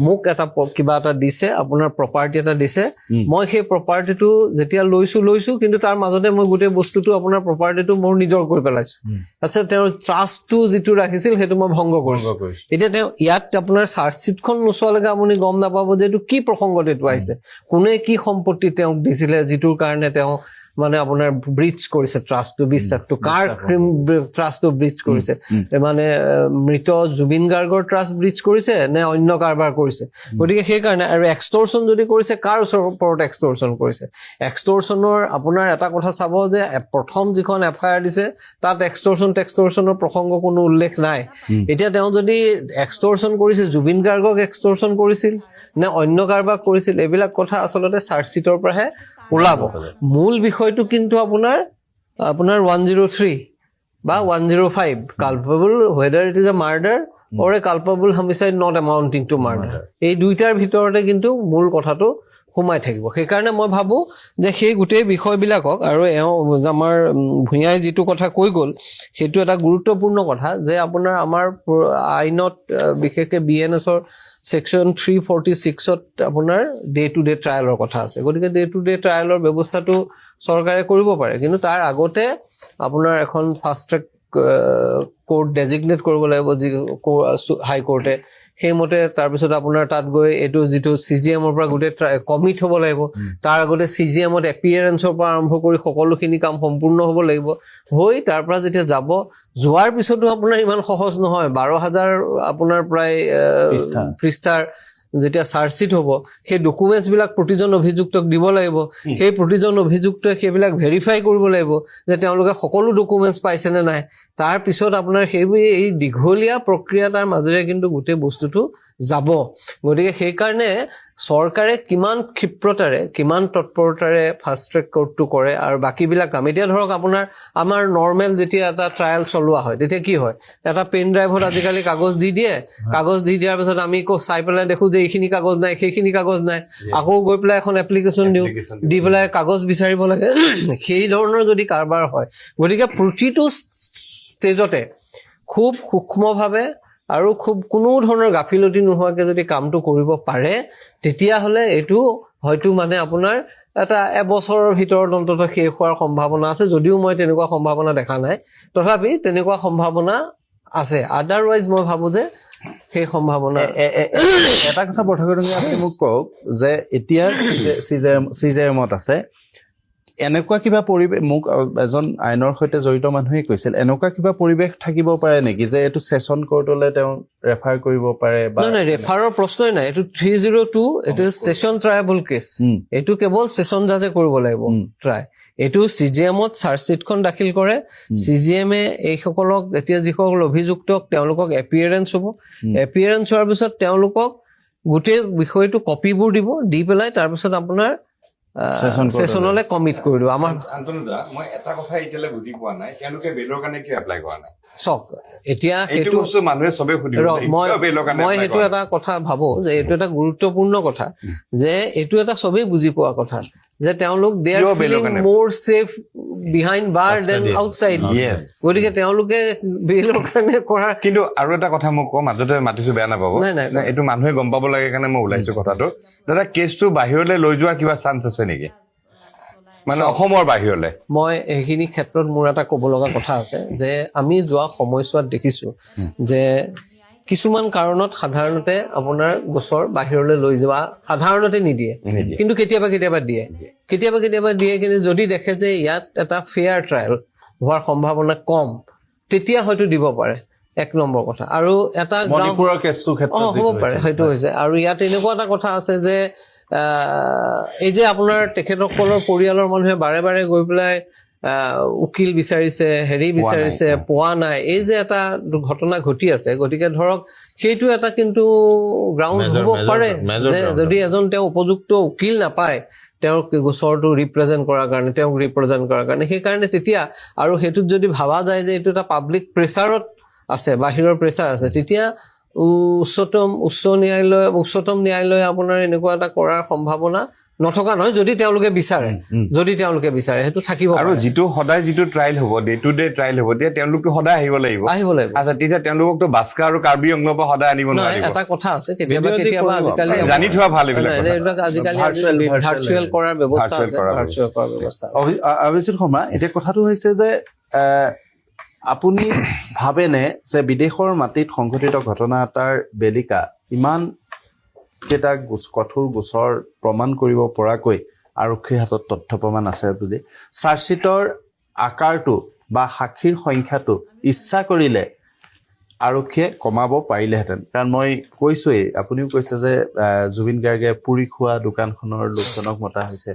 মোক এটা কিবা এটা দিছে, আপোনাৰ প্ৰপাৰ্টি এটা দিছে, মই সেই প্ৰপাৰ্টিটো যেতিয়া লৈছো, কিন্তু তাৰ মাজতে মই গোটেই বস্তুটো আপোনাৰ প্ৰপাৰ্টিটো মোৰ নিজৰ কৰি পেলাইছো। আচ্ছা, তেওঁৰ ট্ৰাষ্টটো যিটো ৰাখিছিল সেইটো মই ভংগ কৰিছো। এতিয়া তেওঁ ইয়াত আপোনাৰ চাৰ্জশ্বিটখন নোচোৱালৈকে আপুনি গম নাপাব যে এইটো কি প্ৰসংগত এইটো আহিছে, কোনে কি সম্পত্তি তেওঁক দিছিলে যিটোৰ কাৰণে তেওঁ মানে আপোনাৰ ব্ৰিচ কৰিছে ট্ৰাষ্টটো, বিশ্বাসটো। কাৰ ট্ৰাষ্টটো ব্ৰিচ কৰিছে? মানে মৃত জুবিন গাৰ্গৰ ট্ৰাষ্ট ব্ৰিচ কৰিছে নে অন্য কাৰবাৰ কৰিছে? গতিকে সেইকাৰণে, আৰু এক্সটৰ্চন যদি কৰিছে, কাৰ ওপৰত এক্সটৰ্চন কৰিছে? এক্সটৰ্চনৰ আপোনাৰ এটা কথা চাব যে প্ৰথম যিখন FIR দিছে তাত এক্সটৰ্চনৰ প্ৰসংগ কোনো উল্লেখ নাই। এতিয়া তেওঁ যদি এক্সটৰ্চন কৰিছে, জুবিন গাৰ্গক এক্সটৰ্চন কৰিছিল নে অন্য কাৰবাক কৰিছিল, এইবিলাক কথা আচলতে চাৰ্জশ্বিটৰ পৰাহে ওলাব। মূল বিষয়টো কিন্তু আপোনাৰ 103 বা 105, culpable whether it is a murder or a culpable homicide not amounting to murder, এই দুইটাৰ ভিতৰতে কিন্তু মূল কথাটো সোমাই থাকিব। সেইকাৰণে মই ভাবোঁ যে সেই গোটেই বিষয়বিলাকক, আৰু আমাৰ ভূঞাই যিটো কথা কৈ গ'ল সেইটো এটা গুৰুত্বপূৰ্ণ কথা যে আপোনাৰ আমাৰ আইনত বিশেষকৈ BNSৰ ছেকশ্যন 346ত আপোনাৰ ডে টু ডে ট্ৰায়েলৰ কথা আছে। গতিকে ডে টু ডে ট্ৰায়েলৰ ব্যৱস্থাটো চৰকাৰে কৰিব পাৰে, কিন্তু তাৰ আগতে আপোনাৰ এখন ফাষ্ট ট্ৰেক কোৰ্ট ডেজিগনেট কৰিব লাগিব, যি হাইকোৰ্টে। সেইমতে তাৰপিছত আপোনাৰ তাত গৈ এইটো যিটো CGMৰ পৰা গোটেই কমিট হ'ব লাগিব, তাৰ আগতে CGMত এপিয়াৰেঞ্চৰ পৰা আৰম্ভ কৰি সকলোখিনি কাম সম্পূৰ্ণ হ'ব লাগিব। তাৰ পৰা যেতিয়া যোৱাৰ পিছতো আপোনাৰ ইমান সহজ নহয়। 12,000 আপোনাৰ প্ৰায় পৃষ্ঠাৰ যেতিয়া চাৰ্জশ্বিট হ'ব, সেই ডকুমেণ্টছবিলাক প্ৰতিজন অভিযুক্তক দিব লাগিব। সেই প্ৰতিজন অভিযুক্তই সেইবিলাক ভেৰিফাই কৰিব লাগিব যে তেওঁলোকে সকলো ডকুমেণ্টছ পাইছেনে নাই। তাৰপিছত আপোনাৰ সেইবোৰ এই দীঘলীয়া প্ৰক্ৰিয়া, তাৰ মাজেৰে কিন্তু গোটেই বস্তুটো যাব। গতিকে সেইকাৰণে চৰকাৰে কিমান ক্ষিপ্ৰতাৰে কিমান তৎপৰতাৰে ফাষ্ট ট্ৰেক কোৰ্টটো কৰে আৰু বাকীবিলাক কাম এতিয়া ধৰক আমাৰ নৰ্মেল যেতিয়া এটা ট্ৰায়েল চলোৱা হয় তেতিয়া কি হয় এটা পেন ড্ৰাইভত আজিকালি কাগজ দি দিয়ে কাগজ দি দিয়াৰ পিছত আমি চাই পেলাই দেখো যে এইখিনি কাগজ নাই সেইখিনি কাগজ নাই আকৌ গৈ পেলাই এখন এপ্লিকেশ্যন দিওঁ দি পেলাই কাগজ বিচাৰিব লাগে সেই ধৰণৰ যদি কাৰবাৰ হয় গতিকে প্ৰতিটো ষ্টেজতে খুব সূক্ষ্মভাৱে আৰু খুব কোনো ধৰণৰ গাফিলতি নোহোৱাকে যদি কামটো কৰিব পাৰে তেতিয়াহ'লে এইটো হয়তো মানে আপোনাৰ এটা এবছৰৰ ভিতৰত অন্তত শেষ হোৱাৰ সম্ভাৱনা আছে যদিও মই তেনেকুৱা সম্ভাৱনা দেখা নাই তথাপি তেনেকুৱা সম্ভাৱনা আছে আদাৰৱাইজ মই ভাবোঁ যে সেই সম্ভাৱনা এটা কথা বৰঠাকুৰ আপুনি মোক কওক যে এতিয়া CJM-ত আছে এনেকুৱা কিবা পৰিৱেশ মোক এজন আইনৰ সৈতে জড়িত মানুহে কৈছিল এনেকুৱা কিবা পৰিৱেশ থাকিব পাৰে নেকি যে এইটো ছেছন কোৰ্টলৈ তেওঁ ৰেফাৰ কৰিব পাৰে বা নাই ৰেফাৰৰ প্ৰশ্নই নাই এইটো 302 এইটো ছেছন ট্ৰায়েবল কেছ এইটো কেৱল ছেছন জাজে কৰিব লাগিব ট্ৰাই এইটো CJM-ত চাৰ্জশ্বিটখন দাখিল কৰে CJM-এ এইসকলক এতিয়া যিসকল অভিযুক্তক তেওঁলোকক এপিয়াৰেঞ্চ হ'ব এপিয়াৰেঞ্চ হোৱাৰ পিছত তেওঁলোকক গোটেই বিষয়টো কপিবোৰ দিব দি পেলাই তাৰপিছত আপোনাৰ সেশনলে কমিট কৰি দিও আমাৰ আন্তনদা মই এটা কথা এতিয়ালে বুজি পোৱা নাই তেওঁলোকে বেলৰ কাৰণে কি এপ্লাই কৰা নাই সক এতিয়া এইটো বস্তু মানুহে সবে সুধিব মই হেতু এটা কথা ভাবো যে এইটো এটা গুৰুত্বপূৰ্ণ কথা যে এইটো এটা সবে বুজি পোৱা কথা যে তেওঁলোক দে আৰ ফিলিং মোৰ সেফ বিহাইণ্ড বাৰ দেন আউটসাইড গতিকে তেওঁলোকে বেলৰ কাৰণে কৰা কিন্তু আৰু এটা কথা মোক কওঁ মাজতে মাতিছো বেয়া নাপাব এইটো মানুহে গম পাব লাগে কাৰণে মই ওলাইছো কথাটো দাদা কেছটো বাহিৰলৈ লৈ যোৱাৰ কিবা চান্স আছে নেকি মানে অসমৰ বাহিৰলৈ মই এইখিনি ক্ষেত্ৰত মোৰ এটা ক'ব লগা কথা আছে যে আমি যোৱা সময়ছোৱাত দেখিছো যে কিছুমান কাৰণত সাধাৰণতে আপোনাৰ গোচৰ বাহিৰলৈ লৈ যোৱা সাধাৰণতে নিদিয়ে কিন্তু কেতিয়াবা দিয়ে কিন্তু যদি দেখে যে ইয়াত এটা ফেয়াৰ ট্ৰায়েল হোৱাৰ সম্ভাৱনা কম তেতিয়া হয়তো দিব পাৰে এক নম্বৰ কথা আৰু এটা মণিপুৰৰ কেছটো ক্ষেত্ৰত হ'ব পাৰে হয়তো হৈছে আৰু ইয়াত এনেকুৱা এটা কথা আছে যে এই যে আপোনাৰ তেখেতসকলৰ পৰিয়ালৰ মানুহে বাৰে বাৰে গৈ পেলাই উকিল বিচাৰিছে হেৰি বিচাৰিছে পোৱা নাই এই যে এটা ঘটনা ঘটি আছে গতিকে ধৰক সেইটো এটা কিন্তু গ্ৰাউণ্ড হ'ব পাৰে যে যদি এজন তেওঁ উপযুক্ত উকিল নাপায় তেওঁৰ গোচৰটো ৰিপ্ৰেজেণ্ট কৰাৰ কাৰণে সেইকাৰণে তেতিয়া আৰু সেইটোত যদি ভাবা যায় যে এইটো এটা পাব্লিক প্ৰেছাৰত আছে বাহিৰৰ প্ৰেছাৰ আছে তেতিয়া উচ্চতম ন্যায়ালয়ে আপোনাৰ এনেকুৱা এটা কৰাৰ সম্ভাৱনা নথকা নহয় যদি তেওঁলোকে বিচাৰে সেইটো থাকিব আৰু যিটো ট্ৰায়েল হ'ব ডে টু ডে ট্ৰায়েল হ'ব তেতিয়া তেওঁলোকটো সদায় আহিব লাগিব আচ্ছা তেতিয়া তেওঁলোকতো বাস্কা আৰু কাৰ্বি অংলৰ পৰা সদায় আনিব নোৱাৰিব এটা কথা আছে কেতিয়াবা আজিকালি জানি থোৱা ভাল এইবিলাক আজিকালি ভাৰ্চুৱেল কৰাৰ ব্যৱস্থা আছে অভিজিত শৰ্মা এতিয়া কথাটো হৈছে যে আপুনি ভাবেনে যে বিদেশৰ মাটিত সংঘটিত ঘটনা এটাৰ বেলিকা ইমান কেইটা কঠোৰ গোচৰ প্ৰমাণ কৰিব পৰাকৈ আৰক্ষীৰ হাতত তথ্য প্ৰমাণ আছে বুলি চাৰ্জশ্বিটৰ আকাৰটো বা সাক্ষীৰ সংখ্যাটো ইচ্ছা কৰিলে আৰক্ষীয়ে কমাব পাৰিলেহেঁতেন কাৰণ মই কৈছোৱেই আপুনিও কৈছে যে জুবিন গাৰ্গে পুৰি খোৱা দোকানখনৰ লোকজনক মতা হৈছে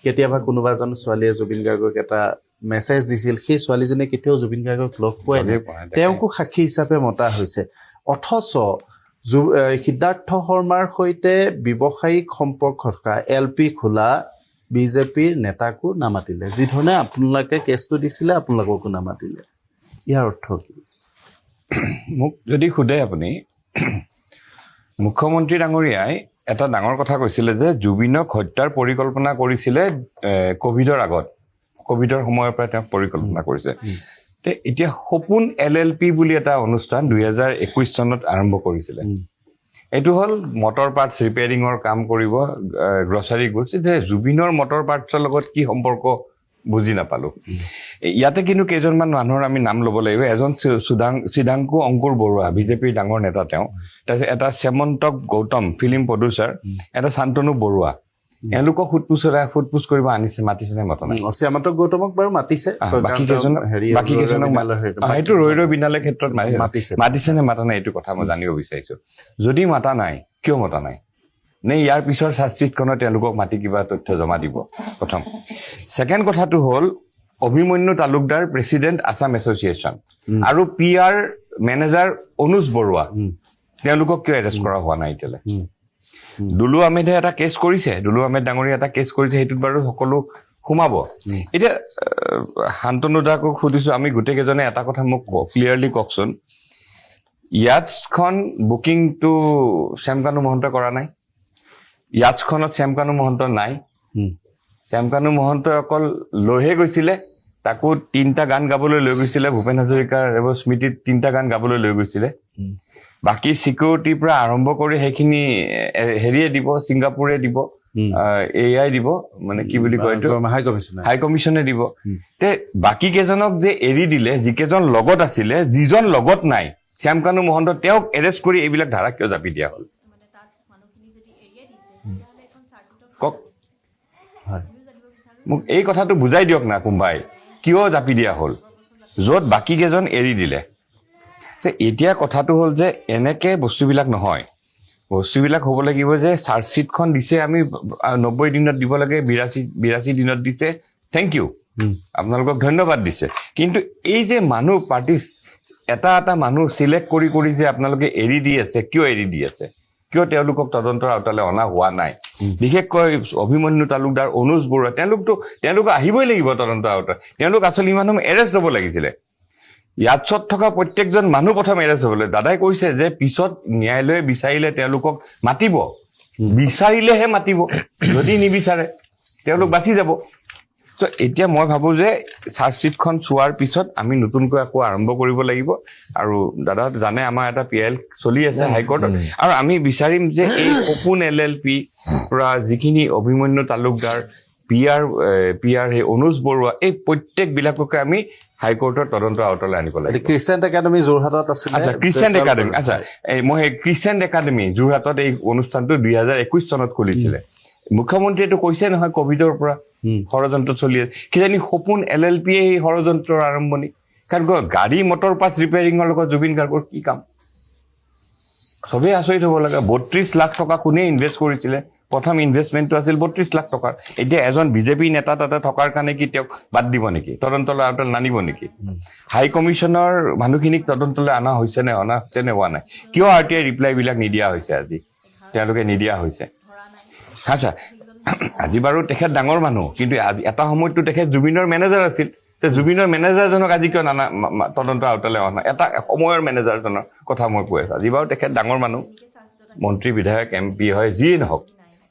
কেতিয়াবা কোনোবা এজন ছোৱালীয়ে জুবিন গাৰ্গক এটা মেছেজ দিছিল সেই ছোৱালীজনীয়ে কেতিয়াও জুবিন গাৰ্গক লগ পোৱাই নাই তেওঁকো সাক্ষী হিচাপে মতা হৈছে অথচ সিদ্ধাৰ্থ শৰ্মাৰ সৈতে ব্যৱসায়িক সম্পৰ্ক থকা LP খোলা বিজেপিৰ নেতাকো নামাতিলে যিধৰণে আপোনালোকে কেছটো দিছিলে আপোনালোককো নামাতিলে ইয়াৰ অৰ্থ কি মোক যদি সোধে আপুনি মুখ্যমন্ত্ৰী ডাঙৰীয়াই এটা ডাঙৰ কথা কৈছিলে যে জুবিনক হত্যাৰ পৰিকল্পনা কৰিছিলে কোভিডৰ আগত কোভিডৰ সময়ৰ পৰা তেওঁ পৰিকল্পনা কৰিছে এতিয়া সপোন LLP বুলি এটা অনুষ্ঠান 2021 চনত আৰম্ভ কৰিছিলে এইটো হ'ল মটৰ পাৰ্টছ ৰিপেয়াৰিঙৰ কাম কৰিব গ্ৰছাৰী গুডছ যে জুবিনৰ মটৰ পাৰ্টছৰ লগত কি সম্পৰ্ক বুজি নাপালো ইয়াতে কিন্তু কেইজনমান মানুহৰ আমি নাম ল'ব লাগিব এজন সিদ্ধাংকু অংকুৰ বৰুৱা বিজেপিৰ ডাঙৰ নেতা তেওঁ তাৰপিছত এটা শ্যামন্তক গৌতম ফিল্ম প্ৰডিউচাৰ এটা শান্তনু বৰুৱা এওঁলোকক সোধপোছ কৰিব মাতিছে নে মতা নাই শ্যামন্তক গৌতমক বাৰু মাতিছে বাকী কেইজনক সেইটো ৰৈ বিনালে ক্ষেত্ৰত মাতিছে নে মাতা নাই এইটো কথা মই জানিব বিচাৰিছো যদি মাতা নাই কিয় মতা নাই নে ইয়াৰ পিছৰ চাৰ্জশ্বিটখনত তেওঁলোকক মাতি কিবা তথ্য জমা দিব প্ৰথম ছেকেণ্ড কথাটো হ'ল অভিমন্যু তালুকদাৰ প্ৰেচিডেণ্ট আছাম এছ'চিয়েশ্যন আৰু PR মেনেজাৰ অনুজ বৰুৱা তেওঁলোকক কিয় এৰেষ্ট কৰা হোৱা নাই এতিয়ালৈ দুলু আহমেদে এটা কেছ কৰিছে, দুলু আহমেদ ডাঙৰীয়া এটা কেছ কৰিছে, সেইটোত বাৰু সকলো সোমাব। এতিয়া শান্তনু দাকো সুধিছো, আমি গোটেইকেইজনে এটা কথা মোক ক্লিয়াৰলি কওকচোন, ইয়াছখন বুকিংটো শ্যামকানু মহন্ত কৰা নাই? ইয়াছখনত শ্যামকানু মহন্ত নাই। শ্যামকানু মহন্ত অকল লৈহে গৈছিলে, তাকো 3টা গান গাবলৈ লৈ গৈছিলে, ভূপেন হাজৰিকাৰ এইবোৰ স্মৃতিত 3টা গান গাবলৈ লৈ গৈছিলে। বাকী চিকিউৰিটিৰ পৰা আৰম্ভ কৰি সেইখিনি হেৰিয়ে দিব, ছিংগাপুৰে দিব, এয়াই দিব, মানে কি বুলি কয় এইটো, হাই কমিশ্যনে দিব। তে বাকী কেইজনক যে এৰি দিলে, যিকেইজন লগত আছিলে, যিজন লগত নাই শ্যামকানু মহন্ত, তেওঁক এৰেষ্ট কৰি এইবিলাক ধাৰা কিয় জাপি দিয়া হ'ল? কওক, মোক এই কথাটো বুজাই দিয়ক না কোনোবাই, কিয় জাপি দিয়া হ'ল য'ত বাকী কেইজন এৰি দিলে? এতিয়া কথাটো হ'ল যে এনেকে বস্তুবিলাক নহয়, বস্তুবিলাক হ'ব লাগিব যে চাৰ্জশ্বিটখন দিছে, আমি 90 দিনত দিব লাগে, 82 দিনত দিছে, থেংক ইউ, আপোনালোকক ধন্যবাদ দিছে। কিন্তু এই যে মানুহ পাৰ্টি এটা মানুহ চিলেক্ট কৰি কৰি যে আপোনালোকে এৰি দি আছে, কিয় এৰি দি আছে? কিয় তেওঁলোকক তদন্তৰ আওতালৈ অনা হোৱা নাই? বিশেষকৈ অভিমন্যু তালুকদাৰ, অনুজ বৰুৱা, তেওঁলোক আহিবই লাগিব তদন্তৰ আওতাত। তেওঁলোক আচলতে ইমান সময় এৰেষ্ট হ'ব লাগিছিলে। ইয়াছত থকা প্ৰত্যেকজন মানুহ প্ৰথম এৰেষ্ট হ'বলৈ, দাদাই কৈছে যে পিছত ন্যায়ালয়ে বিচাৰিলে তেওঁলোকক মাতিব, বিচাৰিলেহে মাতিব, যদি নিবিচাৰে তেওঁলোক বাচি যাব। চ' এতিয়া মই ভাবোঁ যে চাৰ্জশ্বিটখন চোৱাৰ পিছত আমি নতুনকৈ আকৌ আৰম্ভ কৰিব লাগিব। আৰু দাদা জানে আমাৰ এটা PIL চলি আছে হাইকোৰ্টত, আৰু আমি বিচাৰিম যে এই সপোন LLP পৰা যিখিনি অভিমন্যু তালুকদাৰ, PR সেই অনুজ বৰুৱা, এই প্ৰত্যেকবিলাককে আমি হাইকোৰ্টৰ তদন্তৰ আওতালৈ আনিব লাগিব। ক্ৰিচেণ্ট একাডেমী যোৰহাটত আছে। আচ্ছা, ক্ৰিচেণ্ট একাডেমী, আচ্ছা, মই সেই ক্ৰিচেণ্ট একাডেমী যোৰহাটত এই অনুষ্ঠানটো 2021 চনত খুলিছিলে। মুখ্যমন্ত্ৰীয়েতো কৈছে নহয় কভিডৰ পৰা ষড়যন্ত্ৰ চলি আছে, কিজানি সপোন LLP এই ষড়যন্ত্ৰৰ আৰম্ভণি। কাৰণ গাড়ী মটৰ পাছ ৰিপেয়াৰিঙৰ লগত জুবিন গাৰ্গৰ কি কাম? চবেই আচৰিত হ'ব লাগে। 32 লাখ টকা কোনে ইনভেষ্ট কৰিছিলে? প্ৰথম ইনভেষ্টমেণ্টটো আছিল 32 লাখ টকাৰ। এতিয়া এজন BJP নেতা তাতে থকাৰ কাৰণে কি তেওঁক বাদ দিব নেকি? তদন্তলৈ আওতালৈ নানিব নেকি? হাই কমিশ্যনৰ মানুহখিনিক তদন্তলৈ অনা হৈছে নে হোৱা নাই? কিয় RTI ৰিপ্লাইবিলাক নিদিয়া হৈছে? আজি তেওঁলোকে নিদিয়া হৈছে। আচ্ছা, আজি বাৰু তেখেত ডাঙৰ মানুহ, কিন্তু এটা সময়ততো তেখেত জুবিনৰ মেনেজাৰ আছিল। জুবিনৰ মেনেজাৰজনক আজি কিয় নানা তদন্ত আওতালৈ অনা? এটা সময়ৰ মেনেজাৰজনৰ কথা মই কৈ আছোঁ। আজি বাৰু তেখেত ডাঙৰ মানুহ, মন্ত্ৰী, বিধায়ক, MP হয়, যিয়ে নহওক,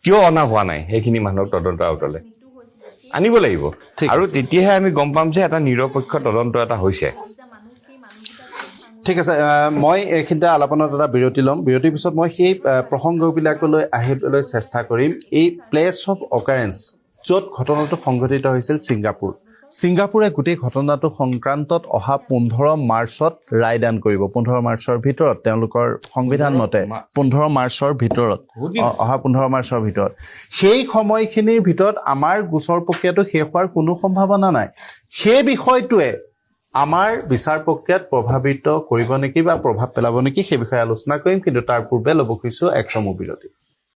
কিয় অনা হোৱা নাই সেইখিনি মানুহক তদন্ত আওতালৈ? আনিব লাগিব, আৰু তেতিয়াহে আমি গম পাম যে এটা নিৰপেক্ষ তদন্ত এটা হৈছে। ঠিক আছে, মই এইখিনিতে আলাপনত এটা বিৰতি ল'ম। বিৰতিৰ পিছত মই সেই প্ৰসংগবিলাকলৈ আহিবলৈ চেষ্টা কৰিম। এই প্লেচ অফ অকাৰেঞ্চ য'ত ঘটনাটো সংঘটিত হৈছিল ছিংগাপুৰে গোটেই ঘটনাটো সংক্ৰান্তত অহা 15 মাৰ্চত ৰায়দান কৰিব। 15 মাৰ্চৰ ভিতৰত, তেওঁলোকৰ সংবিধান মতে 15 মাৰ্চৰ ভিতৰত, অহা 15 মাৰ্চৰ ভিতৰত, সেই সময়খিনিৰ ভিতৰত আমাৰ গোচৰ প্ৰক্ৰিয়াটো শেষ হোৱাৰ কোনো সম্ভাৱনা নাই। সেই বিষয়টোৱে আমাৰ বিচাৰ প্ৰক্ৰিয়াত প্ৰভাৱিত কৰিব নেকি বা প্ৰভাৱ পেলাব নেকি, সেই বিষয়ে আলোচনা কৰিম। কিন্তু তাৰ পূৰ্বে ল'ব খুজিছোঁ এক চমু বিৰতি।